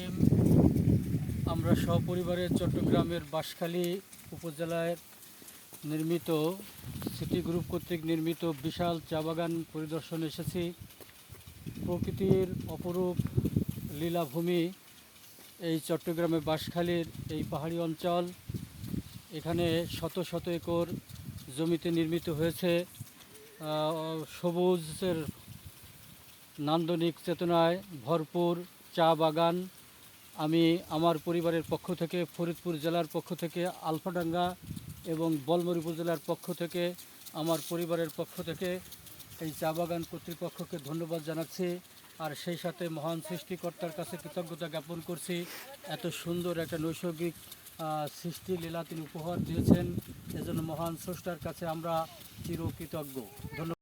রহিম। আমরা সপরিবারে চট্টগ্রামের বাঁশখালী উপজেলায় নির্মিত সিটি গ্রুপ কর্তৃক নির্মিত বিশাল চা বাগান পরিদর্শনে এসেছি। প্রকৃতির অপরূপ লীলাভূমি এই চট্টগ্রামের বাঁশখালীর এই পাহাড়ি অঞ্চল। এখানে শত শত একর জমিতে নির্মিত হয়েছে সবুজের নান্দনিক চেতনায় ভরপুর চা বাগান। আমি আমার পরিবারের পক্ষ থেকে, ফরিদপুর জেলার পক্ষ থেকে, আলফাডাঙ্গা এবং বলমুড়ি উপজেলার পক্ষ থেকে, আমার পরিবারের পক্ষ থেকে এই চা বাগান কর্তৃপক্ষকে ধন্যবাদ জানাচ্ছি। আর সেই সাথে মহান সৃষ্টিকর্তার কাছে কৃতজ্ঞতা জ্ঞাপন করছি। এত সুন্দর একটা নৈসর্গিক সৃষ্টি লীলা তিনি উপহার দিয়েছেন, এজন্য মহান স্রষ্টার কাছে আমরা চিরকৃতজ্ঞ। ধন্যবাদ।